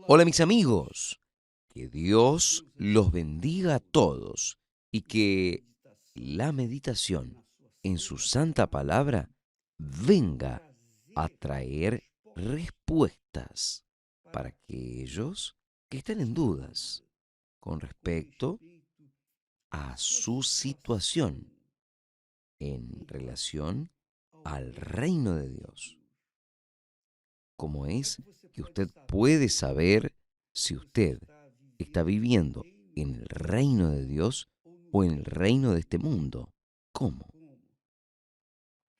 Hola mis amigos, que Dios los bendiga a todos y que la meditación en su santa palabra venga a traer respuestas para aquellos que están en dudas con respecto a su situación en relación al reino de Dios. ¿Cómo es que usted puede saber si usted está viviendo en el reino de Dios o en el reino de este mundo? ¿Cómo?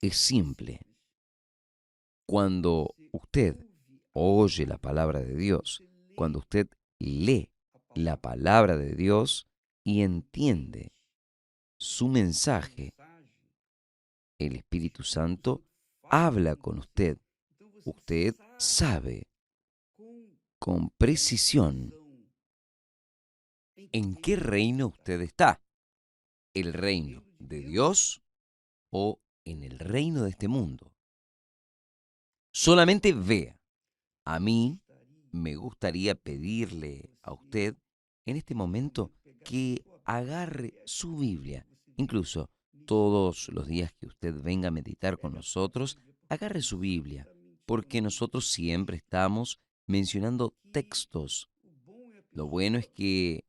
Es simple. Cuando usted oye la palabra de Dios, cuando usted lee la palabra de Dios y entiende su mensaje, el Espíritu Santo habla con usted. Usted sabe con precisión en qué reino usted está. ¿El reino de Dios o en el reino de este mundo? Solamente vea. A mí me gustaría pedirle a usted en este momento que agarre su Biblia. Incluso todos los días que usted venga a meditar con nosotros, agarre su Biblia, porque nosotros siempre estamos mencionando textos. Lo bueno es que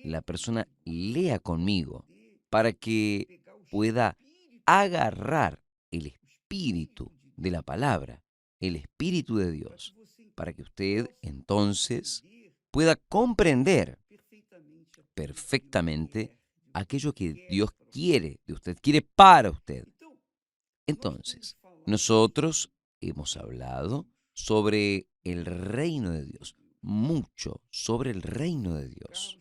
la persona lea conmigo para que pueda agarrar el espíritu de la palabra, el espíritu de Dios, para que usted entonces pueda comprender perfectamente aquello que Dios quiere de usted, quiere para usted. Entonces, nosotros hemos hablado sobre el reino de Dios, mucho sobre el reino de Dios.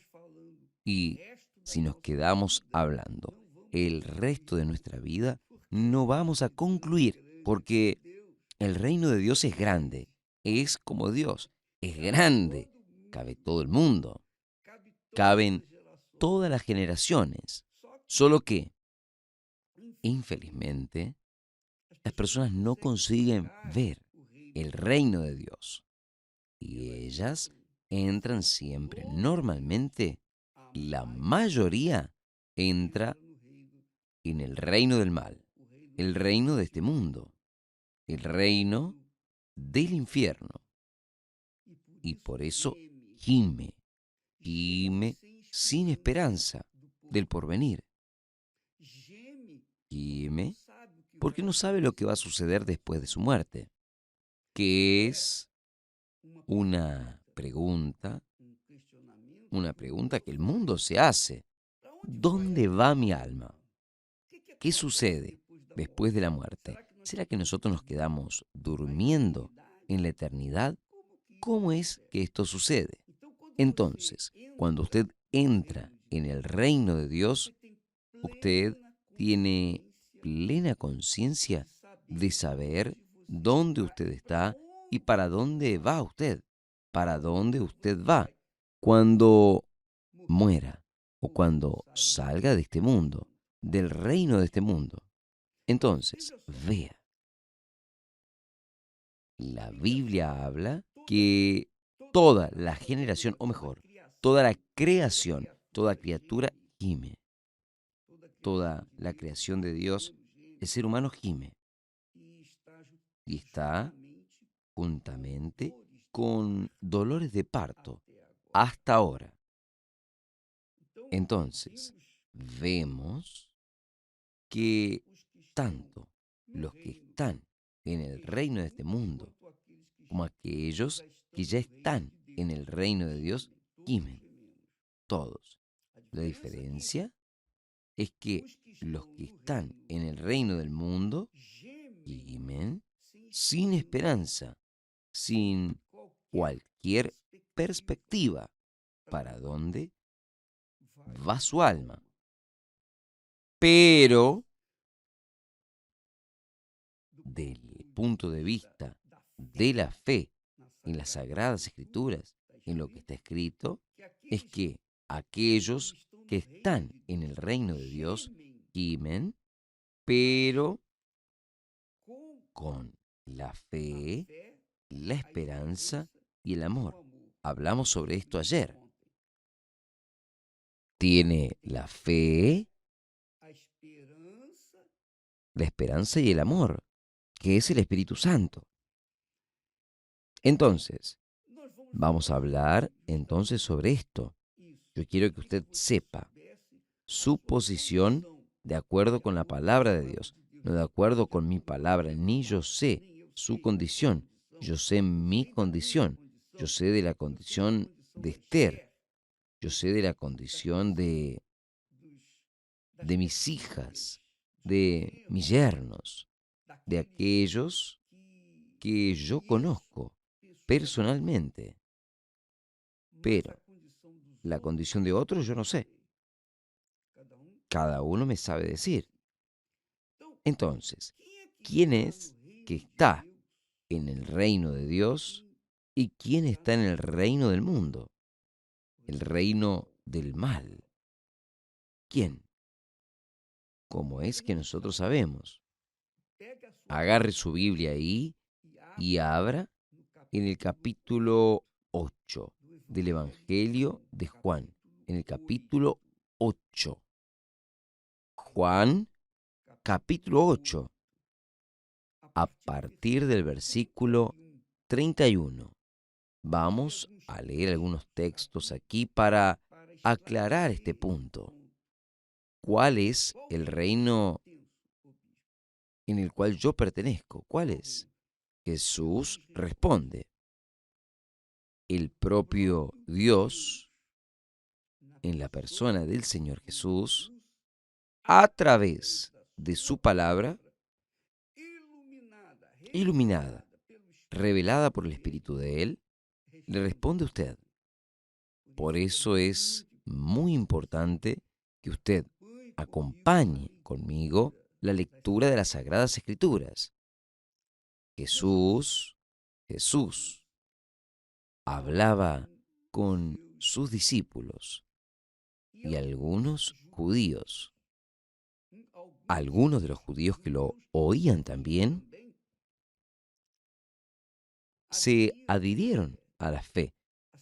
Y si nos quedamos hablando el resto de nuestra vida, no vamos a concluir, porque el reino de Dios es grande, es como Dios, es grande, cabe todo el mundo, caben todas las generaciones, solo que, infelizmente, las personas no consiguen ver el reino de Dios y ellas entran siempre, normalmente, la mayoría entra en el reino del mal, el reino de este mundo, el reino del infierno. Y por eso gime, gime sin esperanza del porvenir. Gime porque no sabe lo que va a suceder después de su muerte, que es una pregunta que el mundo se hace. ¿Dónde va mi alma? ¿Qué sucede después de la muerte? ¿Será que nosotros nos quedamos durmiendo en la eternidad? ¿Cómo es que esto sucede? Entonces, cuando usted entra en el reino de Dios, usted tiene plena conciencia de saber dónde usted está y para dónde va usted, para dónde usted va cuando muera o cuando salga de este mundo, del reino de este mundo. Entonces, vea, la Biblia habla que toda la generación, o mejor, toda la creación, toda criatura gime, toda la creación de Dios, el ser humano gime y está juntamente con dolores de parto hasta ahora. Entonces, vemos que tanto los que están en el reino de este mundo como aquellos que ya están en el reino de Dios gimen, todos. La diferencia es que los que están en el reino del mundo gimen sin esperanza, sin cualquier perspectiva para dónde va su alma. Pero, del punto de vista de la fe en las Sagradas Escrituras, en lo que está escrito, es que aquellos que están en el reino de Dios gimen, pero con la fe, la esperanza y el amor. Hablamos sobre esto ayer. Tiene la fe, la esperanza y el amor, que es el Espíritu Santo. Entonces, vamos a hablar entonces sobre esto. Yo quiero que usted sepa su posición de acuerdo con la palabra de Dios, no de acuerdo con mi palabra, ni yo sé su condición, yo sé mi condición, yo sé de la condición de Esther, yo sé de la condición de mis hijas, de mis yernos, de aquellos que yo conozco personalmente, pero la condición de otros yo no sé. Cada uno me sabe decir. Entonces, ¿quién es que está en el reino de Dios y quién está en el reino del mundo? El reino del mal. ¿Quién? ¿Cómo es que nosotros sabemos? Agarre su Biblia ahí y abra en el capítulo 8 del Evangelio de Juan. En el capítulo 8. Juan, capítulo 8, a partir del versículo 31. Vamos a leer algunos textos aquí para aclarar este punto. ¿Cuál es el reino en el cual yo pertenezco? ¿Cuál es? Jesús responde, el propio Dios, en la persona del Señor Jesús, a través de su palabra, iluminada, revelada por el Espíritu de Él, le responde a usted. Por eso es muy importante que usted acompañe conmigo la lectura de las Sagradas Escrituras. Jesús hablaba con sus discípulos y algunos de los judíos que lo oían también, se adhirieron a la fe,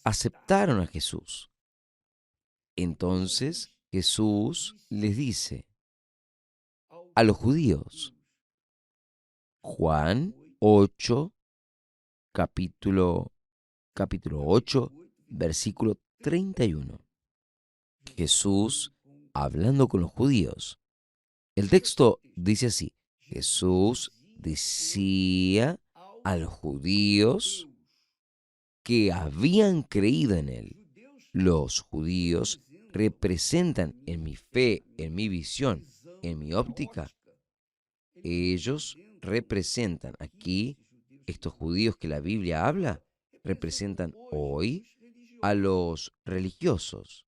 aceptaron a Jesús. Entonces Jesús les dice a los judíos, Juan 8, capítulo 8, versículo 31. Jesús hablando con los judíos. El texto dice así, Jesús decía a los judíos que habían creído en él. Los judíos representan en mi fe, en mi visión, en mi óptica. Ellos representan aquí, estos judíos que la Biblia habla, representan hoy a los religiosos,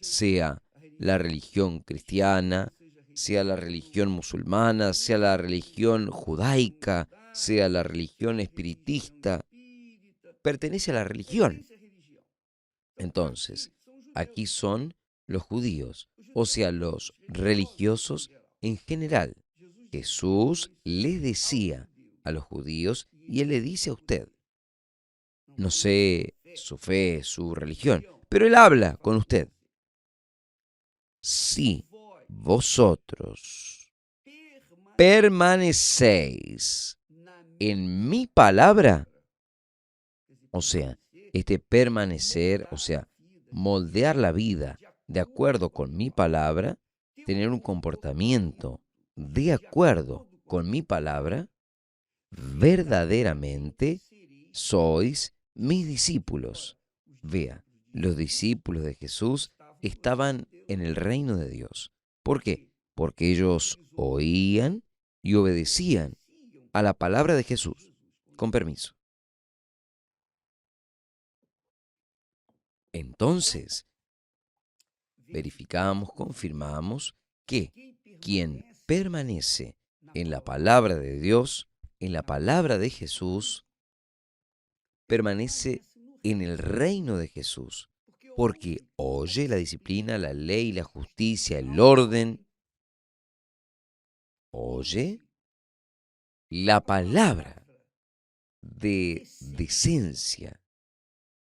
sea la religión cristiana, sea la religión musulmana, sea la religión judaica, sea la religión espiritista, pertenece a la religión. Entonces, aquí son los judíos, o sea, los religiosos en general. Jesús les decía a los judíos y él le dice a usted, no sé su fe, su religión, pero él habla con usted. Si vosotros permanecéis en mi palabra, o sea, este permanecer, o sea, moldear la vida de acuerdo con mi palabra, tener un comportamiento de acuerdo con mi palabra, verdaderamente sois mis discípulos. Vea, los discípulos de Jesús estaban en el reino de Dios. ¿Por qué? Porque ellos oían y obedecían a la palabra de Jesús. Con permiso. Entonces, verificamos, confirmamos que quien permanece en la palabra de Dios, en la palabra de Jesús, permanece en el reino de Jesús, porque oye la disciplina, la ley, la justicia, el orden, oye la palabra de decencia,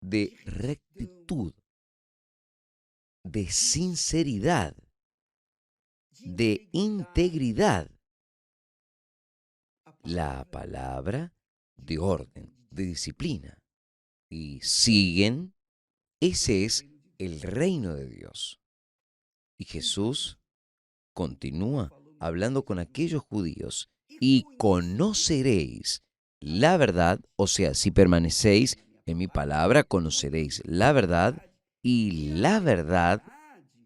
de rectitud, de sinceridad, de integridad. La palabra de orden, de disciplina. Y siguen, ese es el reino de Dios. Y Jesús continúa hablando con aquellos judíos, y conoceréis la verdad, o sea, si permanecéis en mi palabra, conoceréis la verdad, y la verdad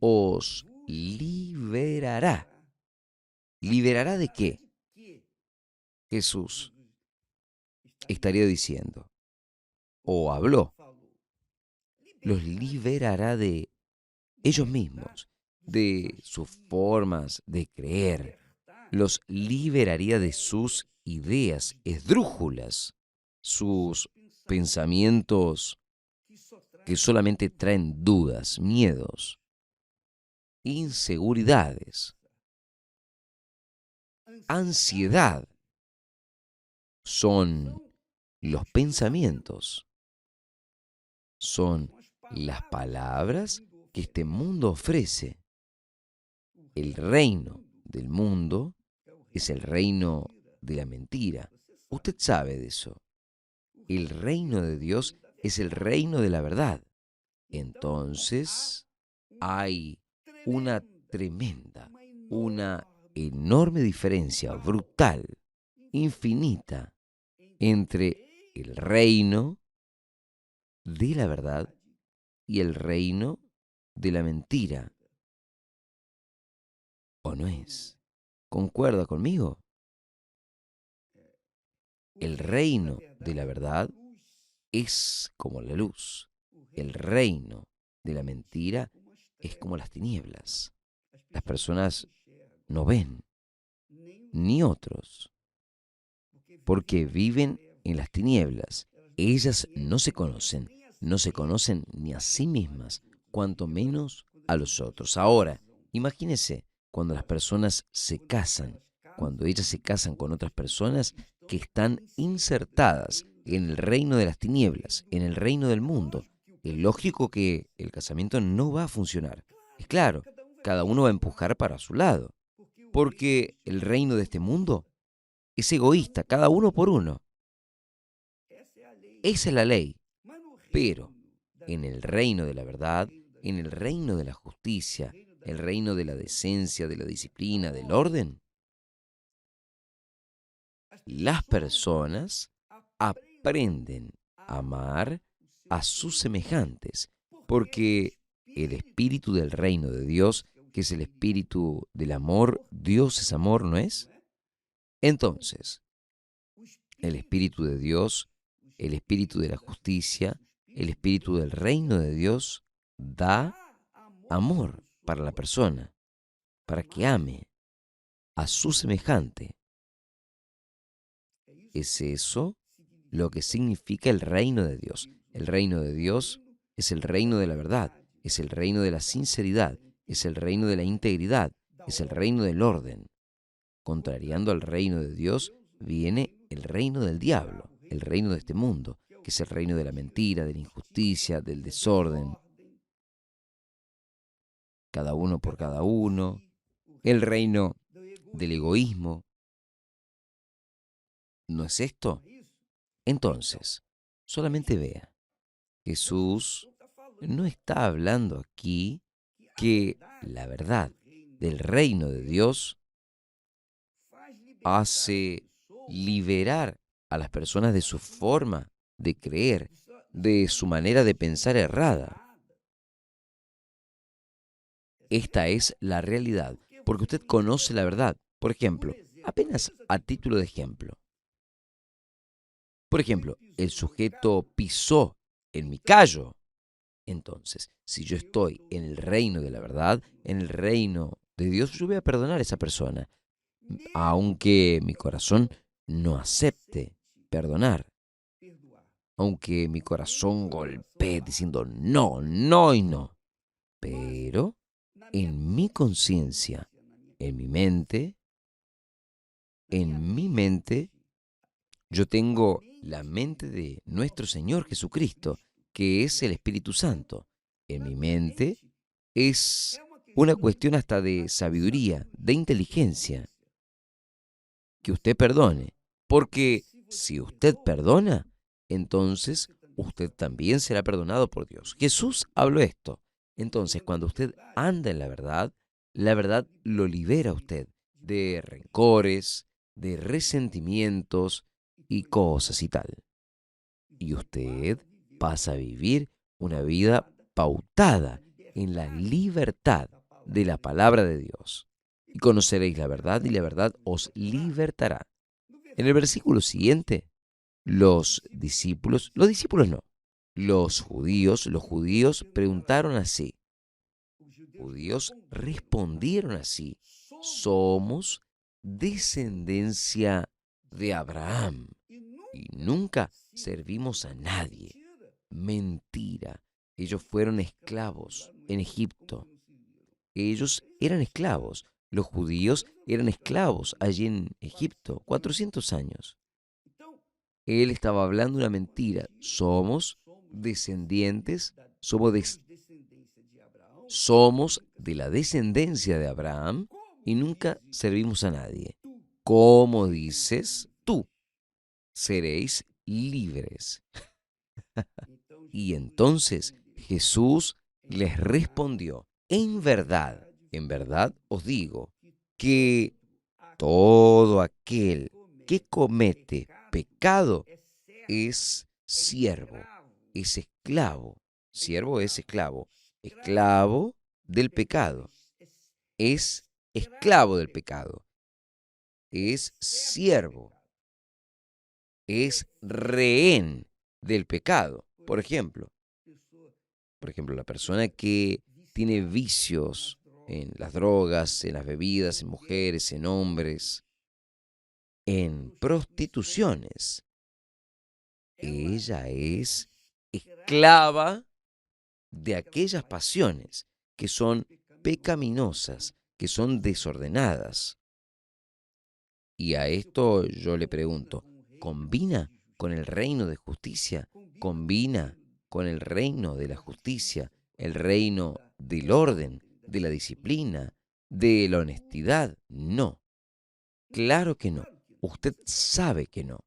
os liberará. ¿Liberará de qué? Jesús estaría diciendo, o habló, los liberará de ellos mismos, de sus formas de creer, los liberaría de sus ideas esdrújulas, sus pensamientos que solamente traen dudas, miedos, inseguridades, ansiedad. Son los pensamientos, son las palabras que este mundo ofrece. El reino del mundo es el reino de la mentira. Usted sabe de eso. El reino de Dios es el reino de la verdad. Entonces, hay una tremenda, una enorme diferencia, brutal, infinita, entre el reino de la verdad y el reino de la mentira. ¿O no es? ¿Concuerda conmigo? El reino de la verdad es como la luz. El reino de la mentira es como las tinieblas. Las personas no ven, ni otros, porque viven en las tinieblas. Ellas no se conocen ni a sí mismas, cuanto menos a los otros. Ahora, imagínese cuando las personas se casan, cuando ellas se casan con otras personas que están insertadas en el reino de las tinieblas, en el reino del mundo. Es lógico que el casamiento no va a funcionar. Es claro, cada uno va a empujar para su lado, porque el reino de este mundo es egoísta, cada uno por uno. Esa es la ley. Pero en el reino de la verdad, en el reino de la justicia, el reino de la decencia, de la disciplina, del orden, las personas aprenden a amar a sus semejantes, porque el espíritu del reino de Dios, que es el espíritu del amor, Dios es amor, ¿no es? Entonces, el espíritu de Dios, el espíritu de la justicia, el espíritu del reino de Dios da amor para la persona, para que ame a su semejante. ¿Es eso lo que significa el reino de Dios? El reino de Dios es el reino de la verdad, es el reino de la sinceridad, es el reino de la integridad, es el reino del orden. Contrariando al reino de Dios viene el reino del diablo, el reino de este mundo, que es el reino de la mentira, de la injusticia, del desorden, cada uno por cada uno, el reino del egoísmo. ¿No es esto? Entonces, solamente vea, Jesús no está hablando aquí que la verdad del reino de Dios hace liberar a las personas de su forma de creer, de su manera de pensar errada. Esta es la realidad, porque usted conoce la verdad. Por ejemplo, apenas a título de ejemplo. Por ejemplo, el sujeto pisó en mi callo. Entonces, si yo estoy en el reino de la verdad, en el reino de Dios, yo voy a perdonar a esa persona, aunque mi corazón no acepte perdonar, aunque mi corazón golpee diciendo no, no y no. Pero en mi conciencia, en mi mente, yo tengo la mente de nuestro Señor Jesucristo. que es el Espíritu Santo. En mi mente es una cuestión hasta de sabiduría, de inteligencia, que usted perdone. Porque si usted perdona, entonces usted también será perdonado por Dios. Jesús habló esto. Entonces, cuando usted anda en la verdad lo libera a usted de rencores, de resentimientos y cosas y tal. Y usted pasa a vivir una vida pautada en la libertad de la palabra de Dios. Y conoceréis la verdad y la verdad os libertará. En el versículo siguiente, los discípulos no, los judíos preguntaron así, judíos respondieron así, somos descendencia de Abraham y nunca servimos a nadie. Mentira. Ellos fueron esclavos en Egipto. Ellos eran esclavos. Los judíos eran esclavos allí en Egipto, 400 años. Él estaba hablando una mentira. Somos descendientes, somos de la descendencia de Abraham y nunca servimos a nadie. ¿Cómo dices tú? Seréis libres. Y entonces Jesús les respondió, en verdad os digo, que todo aquel que comete pecado es siervo, es esclavo. Siervo es esclavo, esclavo del pecado, es esclavo del pecado, es siervo, es rehén del pecado. Por ejemplo, la persona que tiene vicios en las drogas, en las bebidas, en mujeres, en hombres, en prostituciones, ella es esclava de aquellas pasiones que son pecaminosas, que son desordenadas. Y a esto yo le pregunto, ¿combina con el reino de justicia? ¿Combina con el reino de la justicia, el reino del orden, de la disciplina, de la honestidad? No, claro que no. Usted sabe que no.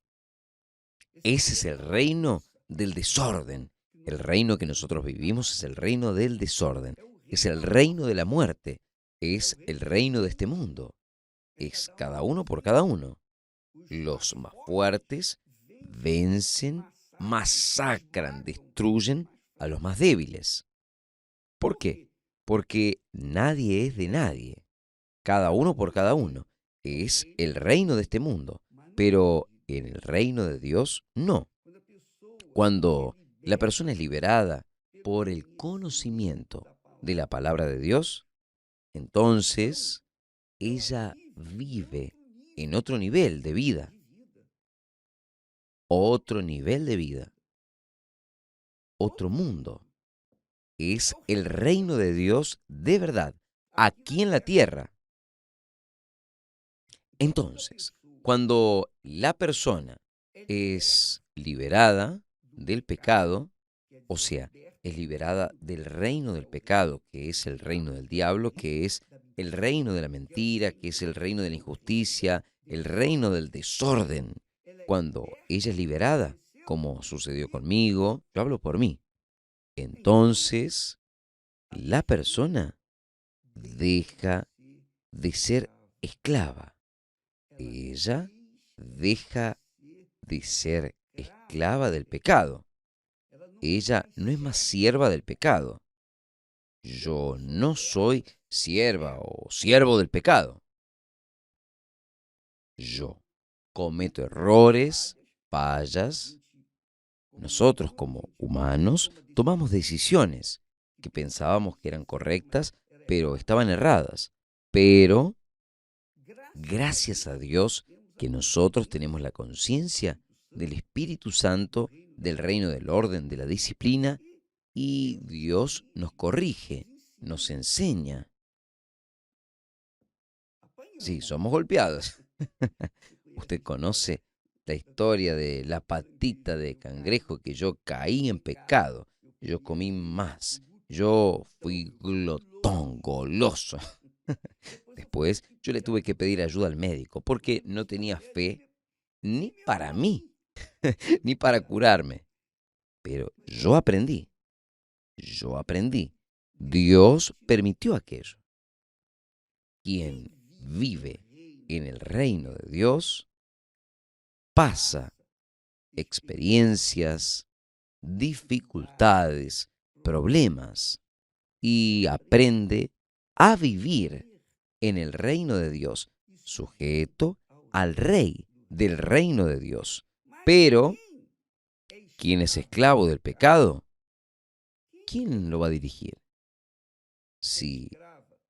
Ese es el reino del desorden. El reino que nosotros vivimos es el reino del desorden. Es el reino de la muerte. Es el reino de este mundo. Es cada uno por cada uno. Los más fuertes vencen, masacran, destruyen a los más débiles. ¿Por qué? Porque nadie es de nadie. Cada uno por cada uno. Es el reino de este mundo. Pero en el reino de Dios, no. Cuando la persona es liberada por el conocimiento de la palabra de Dios, entonces ella vive en otro nivel de vida, otro nivel de vida, otro mundo. Es el reino de Dios de verdad, aquí en la tierra. Entonces, cuando la persona es liberada del pecado, o sea, es liberada del reino del pecado, que es el reino del diablo, que es el reino de la mentira, que es el reino de la injusticia, el reino del desorden. Cuando ella es liberada, como sucedió conmigo, yo hablo por mí, entonces la persona deja de ser esclava. Ella deja de ser esclava del pecado. Ella no es más sierva del pecado. Yo no soy sierva o siervo del pecado. Yo cometo errores, fallas. Nosotros como humanos tomamos decisiones que pensábamos que eran correctas, pero estaban erradas. Pero, gracias a Dios, que nosotros tenemos la conciencia del Espíritu Santo, del reino del orden, de la disciplina, y Dios nos corrige, nos enseña. Sí, somos golpeados. Usted conoce la historia de la patita de cangrejo que yo caí en pecado. yo comí más, yo fui glotón, goloso. Después yo le tuve que pedir ayuda al médico porque no tenía fe ni para mí, ni para curarme. Pero yo aprendí. Dios permitió aquello. Quien vive en el reino de Dios pasa experiencias, dificultades, problemas y aprende a vivir en el reino de Dios, sujeto al rey del reino de Dios. Pero, ¿quién es esclavo del pecado? ¿Quién lo va a dirigir? Si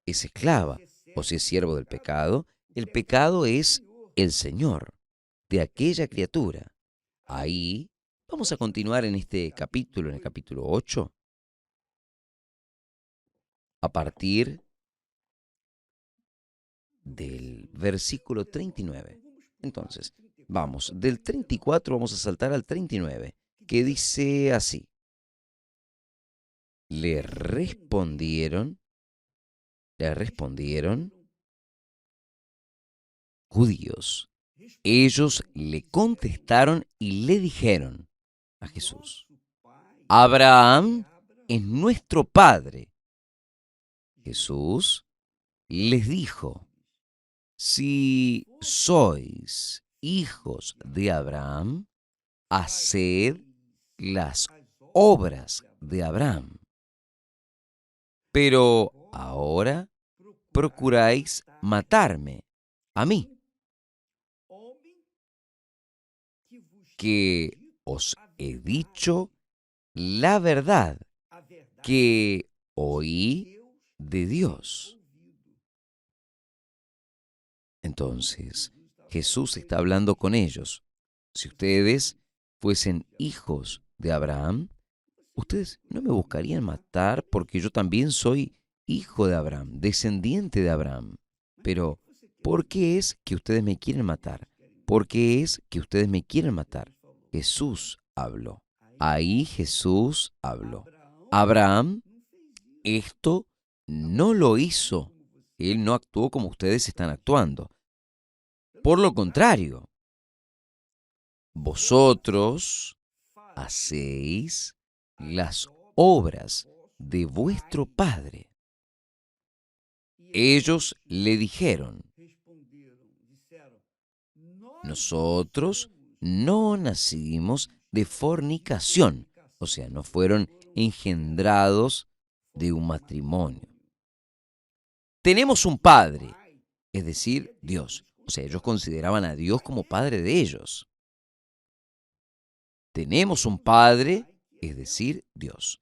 es esclava o si es siervo del pecado, el pecado es el Señor de aquella criatura. Ahí vamos a continuar en este capítulo, en el capítulo 8, a partir del versículo 39. Entonces, vamos, del 34 vamos a saltar al 39, que dice así. Le respondieron, le respondieron judíos. Ellos le contestaron y le dijeron a Jesús, Abraham es nuestro padre. Jesús les dijo, si sois hijos de Abraham, haced las obras de Abraham. Pero ahora procuráis matarme a mí, que os he dicho la verdad que oí de Dios. Entonces, Jesús está hablando con ellos. Si ustedes fuesen hijos de Abraham, ustedes no me buscarían matar porque yo también soy hijo de Abraham, descendiente de Abraham. Pero, ¿por qué es que ustedes me quieren matar? ¿Por qué es que ustedes me quieren matar? Jesús habló. Ahí Jesús habló. Abraham esto no lo hizo. Él no actuó como ustedes están actuando. Por lo contrario, vosotros hacéis las obras de vuestro padre. Ellos le dijeron, nosotros no nacimos de fornicación, o sea, no fueron engendrados de un matrimonio. Tenemos un padre, es decir, Dios. O sea, ellos consideraban a Dios como padre de ellos. Tenemos un padre, es decir, Dios.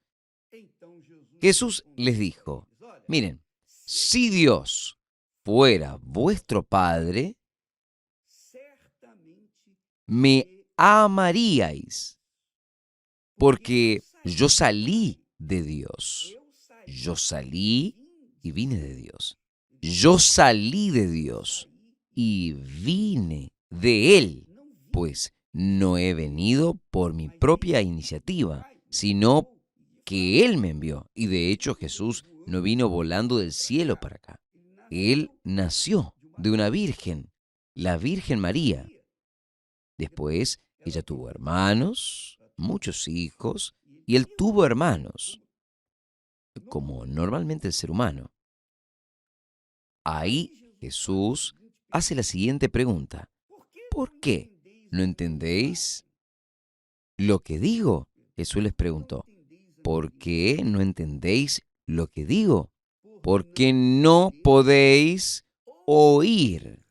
Jesús les dijo, miren, si Dios fuera vuestro padre, me amaríais, porque yo salí de Dios. Yo salí y vine de Dios. Yo salí de Dios y vine de Él, pues no he venido por mi propia iniciativa, sino que Él me envió. Y de hecho Jesús no vino volando del cielo para acá. Él nació de una virgen, la Virgen María. Después ella tuvo hermanos, muchos hijos, y él tuvo hermanos, como normalmente el ser humano. Ahí Jesús hace la siguiente pregunta. ¿Por qué no entendéis lo que digo? Jesús les preguntó. ¿Por qué no entendéis lo que digo? Porque no podéis oír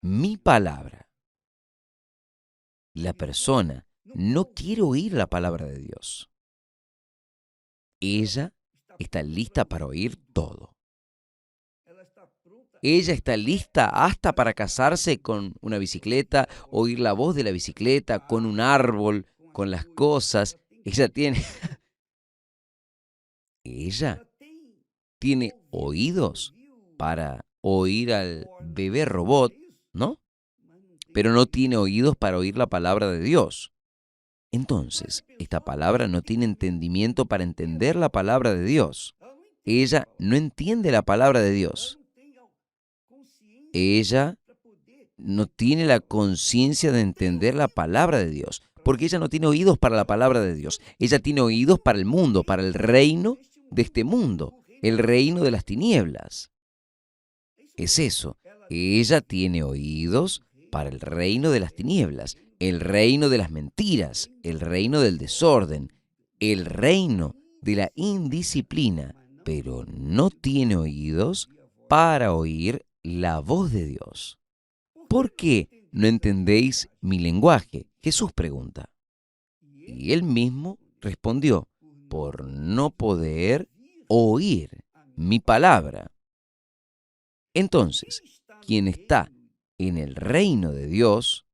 mi palabra. La persona no quiere oír la palabra de Dios. Ella está lista para oír todo. Ella está lista hasta para casarse con una bicicleta, oír la voz de la bicicleta, con un árbol, con las cosas. Ella tiene oídos para oír al bebé robot, ¿no? Pero no tiene oídos para oír la palabra de Dios. Entonces, esta palabra no tiene entendimiento para entender la palabra de Dios. Ella no entiende la palabra de Dios. Ella no tiene la conciencia de entender la palabra de Dios, porque ella no tiene oídos para la palabra de Dios. Ella tiene oídos para el mundo, para el reino de este mundo, el reino de las tinieblas. Es eso. Ella tiene oídos para el reino de las tinieblas, el reino de las mentiras, el reino del desorden, el reino de la indisciplina, pero no tiene oídos para oír la voz de Dios. ¿Por qué no entendéis mi lenguaje? Jesús pregunta. Y él mismo respondió, por no poder oír mi palabra. Entonces, quien está en el reino de Dios,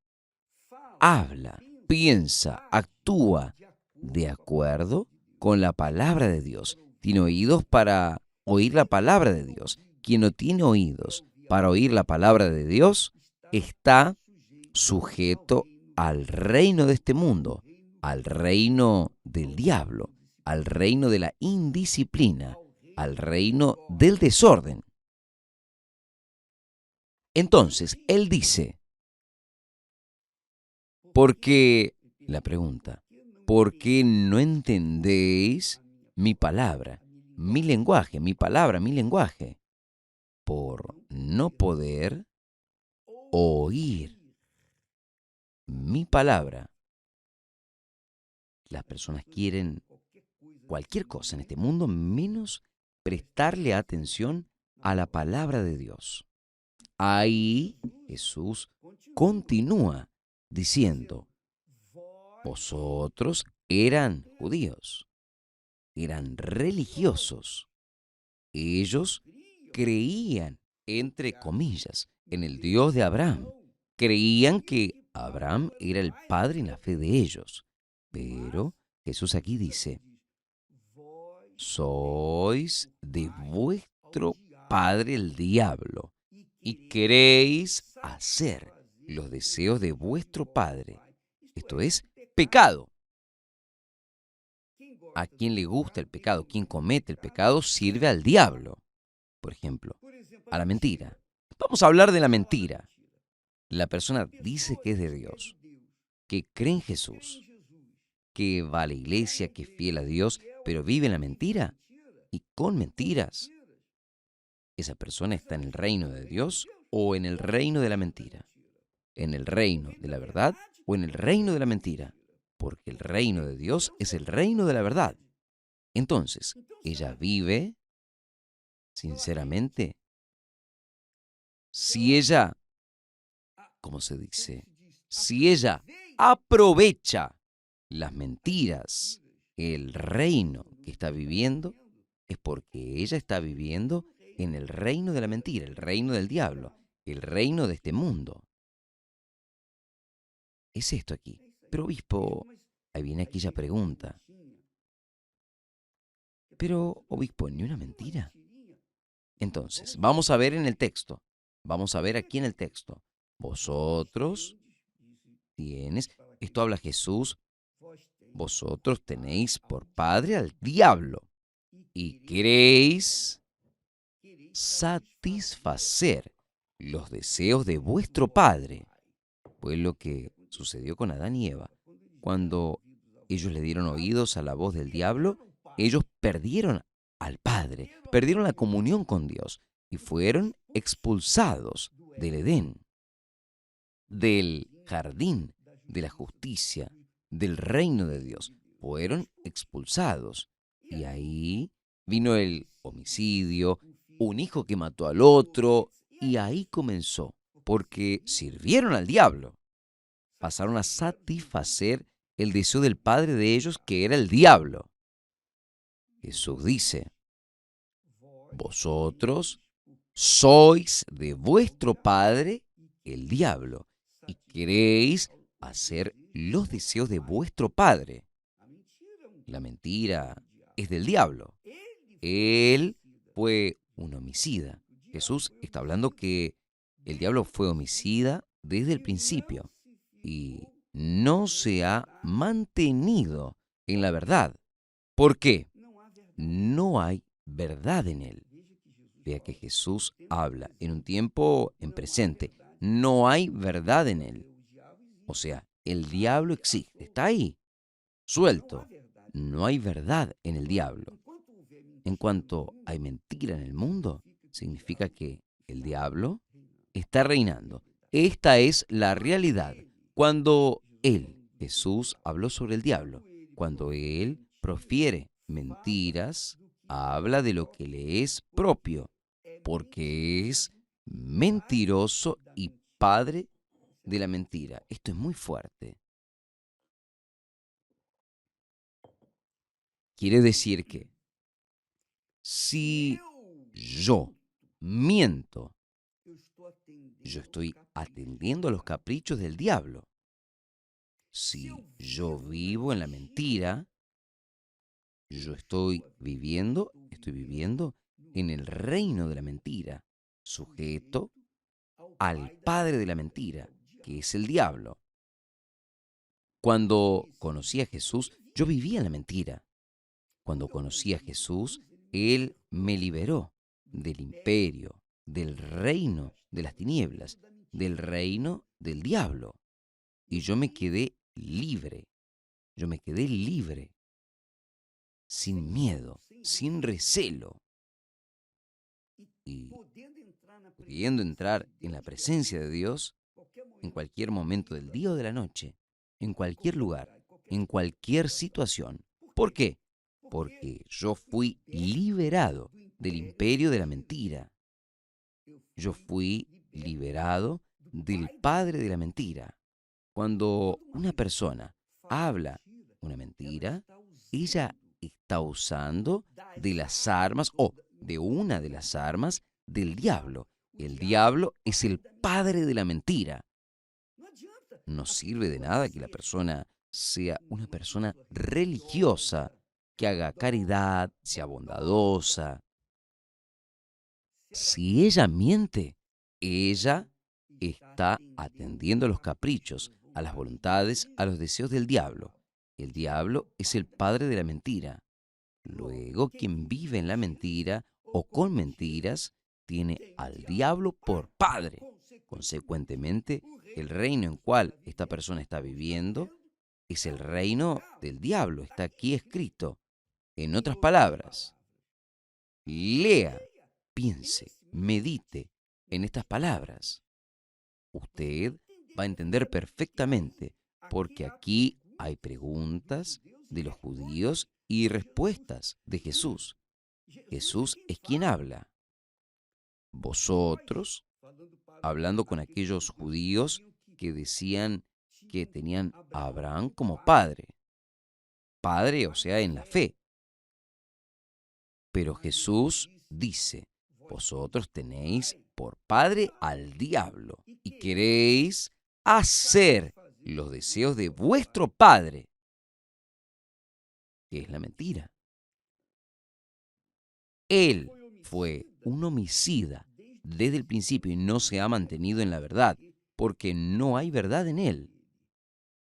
habla, piensa, actúa de acuerdo con la palabra de Dios. Tiene oídos para oír la palabra de Dios. Quien no tiene oídos para oír la palabra de Dios está sujeto al reino de este mundo, al reino del diablo, al reino de la indisciplina, al reino del desorden. Entonces, él dice, porque, la pregunta, ¿por qué no entendéis mi palabra, mi lenguaje, mi palabra, mi lenguaje? Por no poder oír mi palabra. Las personas quieren cualquier cosa en este mundo menos prestarle atención a la palabra de Dios. Ahí Jesús continúa diciendo, vosotros eran judíos, eran religiosos. Ellos creían, entre comillas, en el Dios de Abraham. Creían que Abraham era el padre en la fe de ellos. Pero Jesús aquí dice, sois de vuestro padre el diablo y queréis hacer los deseos de vuestro padre. Esto es pecado. A quien le gusta el pecado, quien comete el pecado, sirve al diablo. Por ejemplo, a la mentira. Vamos a hablar de la mentira. La persona dice que es de Dios, que cree en Jesús, que va a la iglesia, que es fiel a Dios, pero vive en la mentira y con mentiras. ¿Esa persona está en el reino de Dios o en el reino de la mentira? ¿En el reino de la verdad o en el reino de la mentira? Porque el reino de Dios es el reino de la verdad. Entonces, ella vive, sinceramente, si ella, ¿cómo se dice? Si ella aprovecha las mentiras, el reino que está viviendo, es porque ella está viviendo en el reino de la mentira, el reino del diablo, el reino de este mundo. Es esto aquí. Pero obispo, ahí viene aquella pregunta. Pero obispo, ¿ni una mentira? Entonces, vamos a ver en el texto. Vamos a ver aquí en el texto. Vosotros tienes, esto habla Jesús, vosotros tenéis por padre al diablo y queréis satisfacer los deseos de vuestro padre. Fue lo que sucedió con Adán y Eva. Cuando ellos le dieron oídos a la voz del diablo, ellos perdieron al Padre, perdieron la comunión con Dios y fueron expulsados del Edén, del jardín de la justicia, del reino de Dios. Fueron expulsados. Y ahí vino el homicidio, un hijo que mató al otro, y ahí comenzó, porque sirvieron al diablo. Pasaron a satisfacer el deseo del padre de ellos, que era el diablo. Jesús dice, vosotros sois de vuestro padre el diablo y queréis hacer los deseos de vuestro padre. La mentira es del diablo. Él fue un homicida. Jesús está hablando que el diablo fue homicida desde el principio y no se ha mantenido en la verdad. ¿Por qué? No hay verdad en él. Vea que Jesús habla en un tiempo en presente. No hay verdad en él. O sea, el diablo existe, está ahí, suelto. No hay verdad en el diablo. En cuanto hay mentira en el mundo, significa que el diablo está reinando. Esta es la realidad. Cuando él, Jesús, habló sobre el diablo, cuando él profiere mentiras, habla de lo que le es propio, porque es mentiroso y padre de la mentira. Esto es muy fuerte. Quiere decir que si yo miento, yo estoy atendiendo a los caprichos del diablo. Si yo vivo en la mentira, yo estoy viviendo en el reino de la mentira, sujeto al padre de la mentira, que es el diablo. Cuando conocí a Jesús, yo vivía en la mentira. Cuando conocí a Jesús, Él me liberó del imperio, del reino de las tinieblas, del reino del diablo. Y yo me quedé libre. Yo me quedé libre, sin miedo, sin recelo. Y pudiendo entrar en la presencia de Dios en cualquier momento del día o de la noche, en cualquier lugar, en cualquier situación. ¿Por qué? Porque yo fui liberado del imperio de la mentira. Yo fui liberado del padre de la mentira. Cuando una persona habla una mentira, ella está usando de las armas o de una de las armas del diablo. El diablo es el padre de la mentira. No sirve de nada que la persona sea una persona religiosa, que haga caridad, sea bondadosa. Si ella miente, ella está atendiendo a los caprichos, a las voluntades, a los deseos del diablo. El diablo es el padre de la mentira. Luego, quien vive en la mentira o con mentiras, tiene al diablo por padre. Consecuentemente, el reino en cual esta persona está viviendo es el reino del diablo. Está aquí escrito. En otras palabras, lea, piense, medite en estas palabras. Usted va a entender perfectamente, porque aquí hay preguntas de los judíos y respuestas de Jesús. Jesús es quien habla. Vosotros, hablando con aquellos judíos que decían que tenían a Abraham como padre. Padre, o sea, en la fe. Pero Jesús dice, vosotros tenéis por padre al diablo y queréis hacer los deseos de vuestro padre, que es la mentira. Él fue un homicida desde el principio y no se ha mantenido en la verdad, porque no hay verdad en él.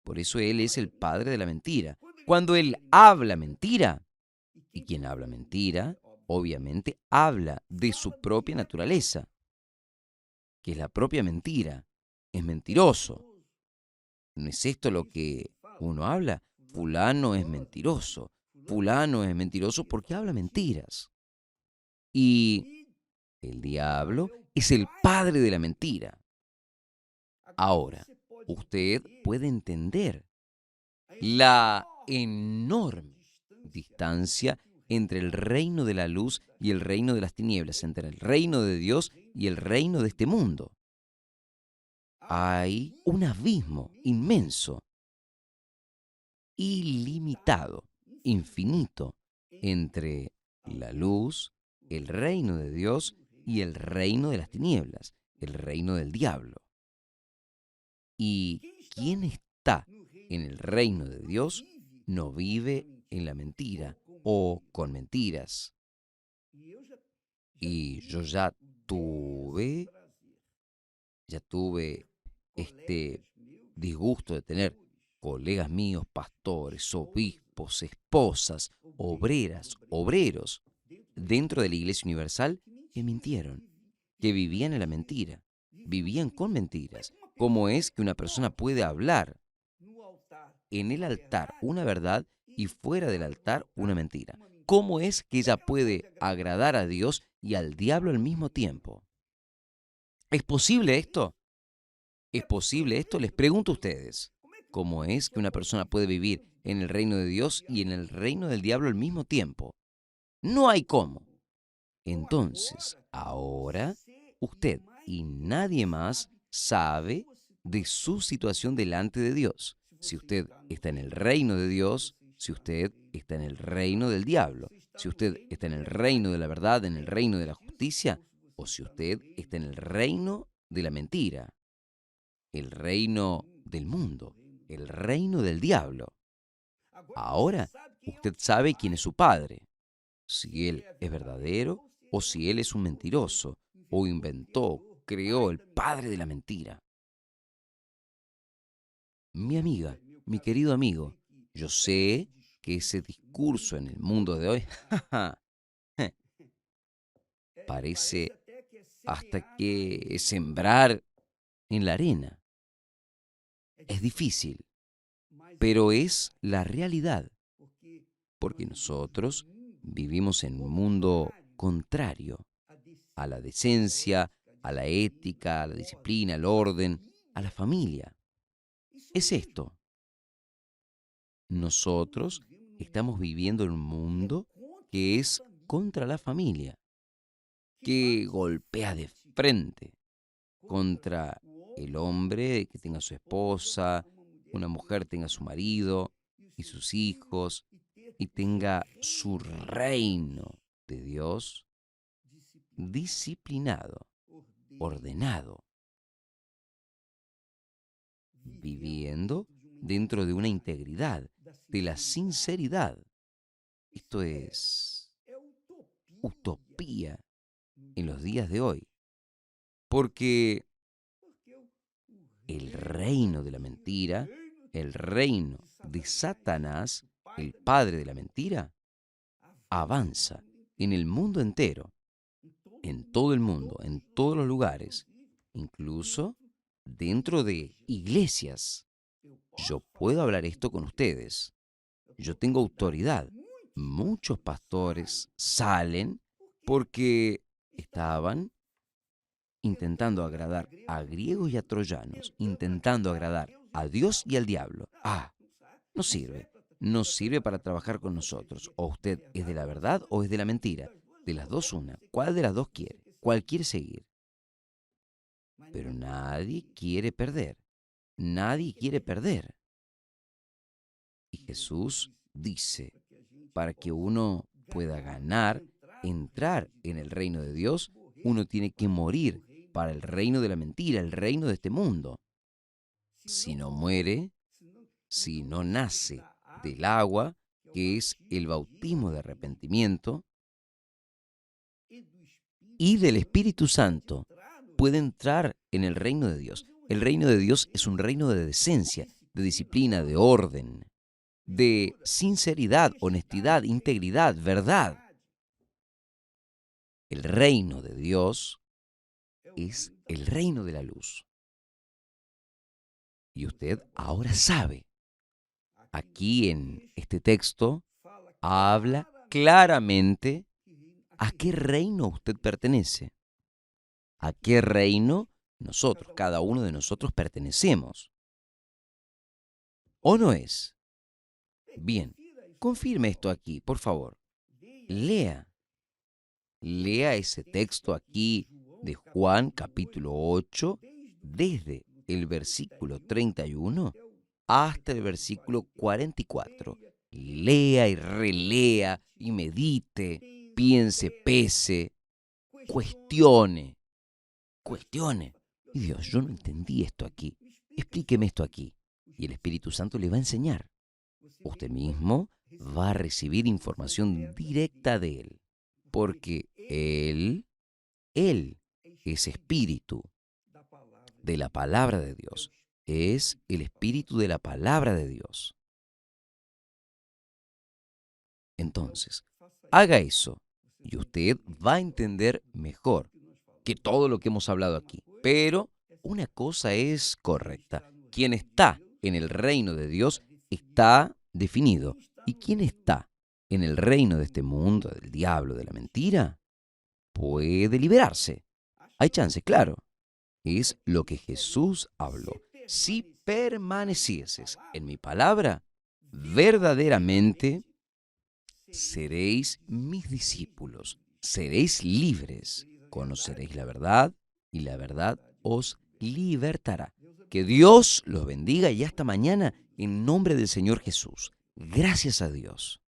Por eso él es el padre de la mentira. Cuando él habla mentira, y quien habla mentira, obviamente habla de su propia naturaleza, que es la propia mentira. Es mentiroso. ¿No es esto lo que uno habla? Fulano es mentiroso. Fulano es mentiroso porque habla mentiras. Y el diablo es el padre de la mentira. Ahora, usted puede entender la enorme distancia entre el reino de la luz y el reino de las tinieblas, entre el reino de Dios y el reino de este mundo. Hay un abismo inmenso, ilimitado, infinito, entre la luz, el reino de Dios y el reino de las tinieblas, el reino del diablo. Y quien está en el reino de Dios no vive en la mentira o con mentiras. Y yo tuve este disgusto de tener colegas míos, pastores, obispos, esposas, obreras, obreros, dentro de la Iglesia Universal, que mintieron, que vivían en la mentira, vivían con mentiras. ¿Cómo es que una persona puede hablar en el altar una verdad y fuera del altar una mentira? ¿Cómo es que ella puede agradar a Dios y al diablo al mismo tiempo? ¿Es posible esto? ¿Es posible esto? Les pregunto a ustedes. ¿Cómo es que una persona puede vivir en el reino de Dios y en el reino del diablo al mismo tiempo? No hay cómo. Entonces, ahora usted y nadie más sabe de su situación delante de Dios. Si usted está en el reino de Dios, si usted está en el reino del diablo, si usted está en el reino de la verdad, en el reino de la justicia, o si usted está en el reino de la mentira, el reino del mundo, el reino del diablo. Ahora usted sabe quién es su padre, si él es verdadero o si él es un mentiroso o inventó, creó el padre de la mentira. Mi amiga, mi querido amigo, yo sé que ese discurso en el mundo de hoy parece hasta que sembrar en la arena. Es difícil, pero es la realidad, porque nosotros vivimos en un mundo contrario a la decencia, a la ética, a la disciplina, al orden, a la familia. Es esto. Nosotros estamos viviendo en un mundo que es contra la familia, que golpea de frente contra el hombre que tenga su esposa, una mujer tenga su marido y sus hijos y tenga su reino de Dios disciplinado, ordenado, viviendo dentro de una integridad, de la sinceridad. Esto es utopía en los días de hoy, porque el reino de la mentira, el reino de Satanás, el padre de la mentira, avanza en el mundo entero, en todo el mundo, en todos los lugares, incluso dentro de iglesias. Yo puedo hablar esto con ustedes. Yo tengo autoridad. Muchos pastores salen porque estaban intentando agradar a griegos y a troyanos, intentando agradar a Dios y al diablo. No sirve. No sirve para trabajar con nosotros. O usted es de la verdad o es de la mentira. De las dos una. ¿Cuál de las dos quiere? ¿Cuál quiere seguir? Pero nadie quiere perder. Nadie quiere perder. Y Jesús dice, para que uno pueda ganar, entrar en el reino de Dios, uno tiene que morir para el reino de la mentira, el reino de este mundo. Si no muere, si no nace del agua, que es el bautismo de arrepentimiento, y del Espíritu Santo, puede entrar en el reino de Dios. El reino de Dios es un reino de decencia, de disciplina, de orden, de sinceridad, honestidad, integridad, verdad. El reino de Dios es el reino de la luz. Y usted ahora sabe, aquí en este texto, habla claramente a qué reino usted pertenece, a qué reino nosotros, cada uno de nosotros pertenecemos. ¿O no es? Bien, confirme esto aquí, por favor. Lea, lea ese texto aquí de Juan capítulo 8, desde el versículo 31 hasta el versículo 44. Lea y relea y medite, piense, pese, cuestione, cuestione. Y Dios, yo no entendí esto aquí. Explíqueme esto aquí. Y el Espíritu Santo le va a enseñar. Usted mismo va a recibir información directa de Él. Porque Él es espíritu de la palabra de Dios. es el espíritu de la palabra de Dios. Entonces, haga eso y usted va a entender mejor que todo lo que hemos hablado aquí. Pero una cosa es correcta. Quien está en el reino de Dios está definido. Y quien está en el reino de este mundo, del diablo, de la mentira, puede liberarse. Hay chance, claro. Es lo que Jesús habló. Si permanecieses en mi palabra, verdaderamente seréis mis discípulos, seréis libres, conoceréis la verdad y la verdad os libertará. Que Dios los bendiga y hasta mañana en nombre del Señor Jesús. Gracias a Dios.